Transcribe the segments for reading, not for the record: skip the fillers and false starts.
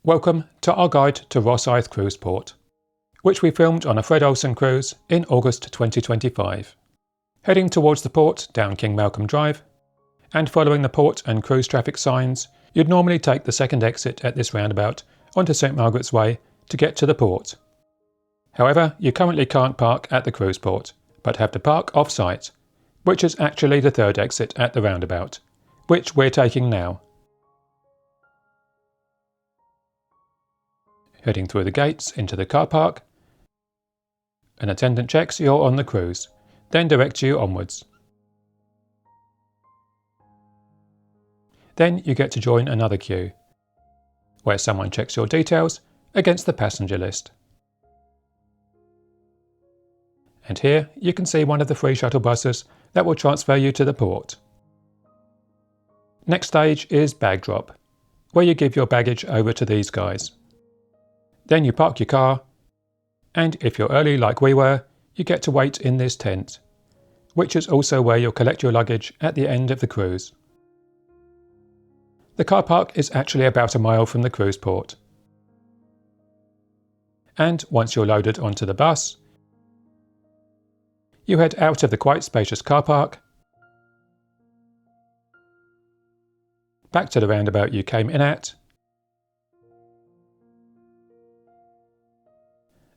Welcome to our guide to Rosyth Cruise Port, which we filmed on a Fred Olsen cruise in August 2025. Heading towards the port down King Malcolm Drive, and following the port and cruise traffic signs, you'd normally take the second exit at this roundabout onto St Margaret's Way to get to the port. However, you currently can't park at the cruise port, but have to park off-site, which is actually the third exit at the roundabout, which we're taking now. Heading through the gates into the car park, an attendant checks you're on the cruise, then directs you onwards. Then you get to join another queue, where someone checks your details against the passenger list. And here you can see one of the free shuttle buses that will transfer you to the port. Next stage is bag drop, where you give your baggage over to these guys. Then you park your car, and if you're early like we were, you get to wait in this tent, which is also where you'll collect your luggage at the end of the cruise. The car park is actually about a mile from the cruise port. And once you're loaded onto the bus, you head out of the quite spacious car park, back to the roundabout you came in at,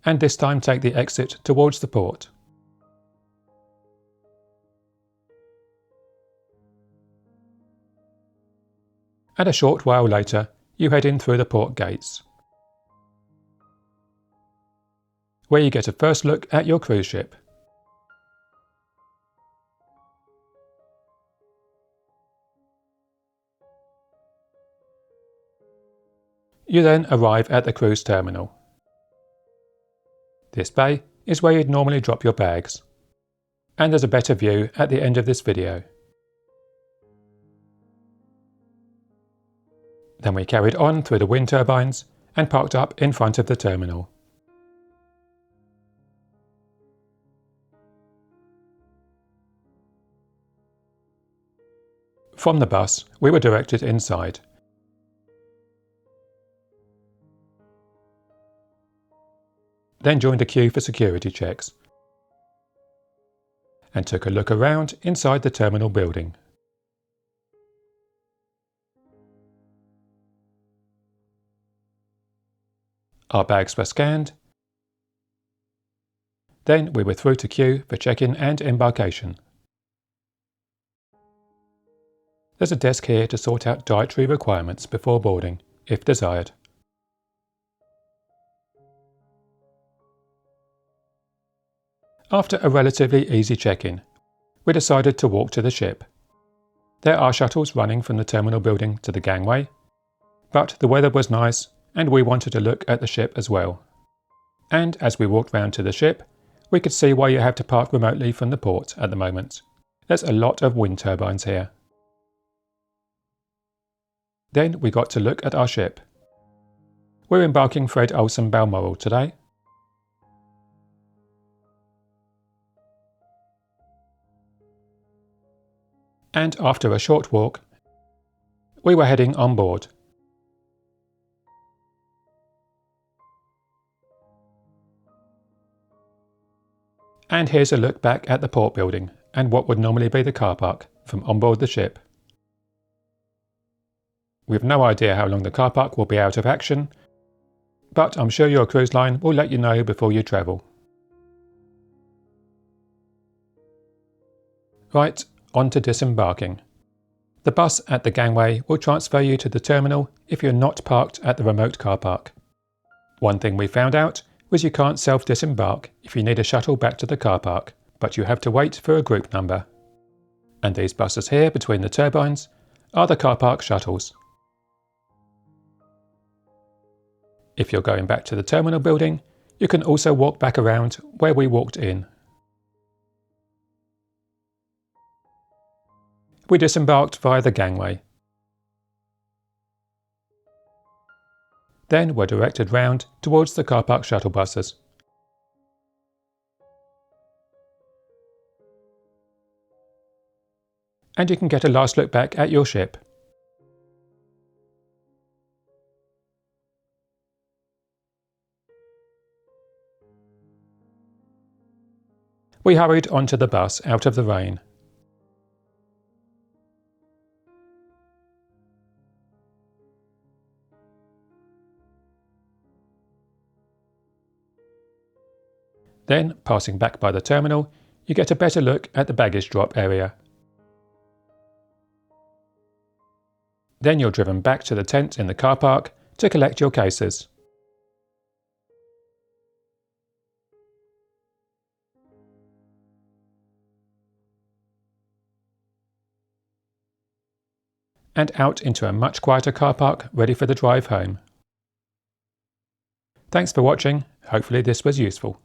and this time take the exit towards the port. And a short while later, you head in through the port gates, where you get a first look at your cruise ship. You then arrive at the cruise terminal. This bay is where you'd normally drop your bags, and there's a better view at the end of this video. Then we carried on through the wind turbines and parked up in front of the terminal. From the bus, we were directed inside. Then joined a queue for security checks, and took a look around inside the terminal building. Our bags were scanned, then we were through to queue for check-in and embarkation. There's a desk here to sort out dietary requirements before boarding, if desired. After a relatively easy check-in, we decided to walk to the ship. There are shuttles running from the terminal building to the gangway, but the weather was nice and we wanted to look at the ship as well. And as we walked round to the ship, we could see why you have to park remotely from the port at the moment. There's a lot of wind turbines here. Then we got to look at our ship. We're embarking Fred Olsen Balmoral today. And after a short walk, we were heading on board. And here's a look back at the port building and what would normally be the car park from on board the ship. We've no idea how long the car park will be out of action, but I'm sure your cruise line will let you know before you travel. Right, on to disembarking. The bus at the gangway will transfer you to the terminal if you're not parked at the remote car park. One thing we found out was you can't self-disembark if you need a shuttle back to the car park, but you have to wait for a group number. And these buses here between the turbines are the car park shuttles. If you're going back to the terminal building, you can also walk back around where we walked in. We disembarked via the gangway. Then were directed round towards the car park shuttle buses. And you can get a last look back at your ship. We hurried onto the bus out of the rain. Then, passing back by the terminal, you get a better look at the baggage drop area. Then you're driven back to the tent in the car park to collect your cases. And out into a much quieter car park ready for the drive home. Thanks for watching, hopefully this was useful.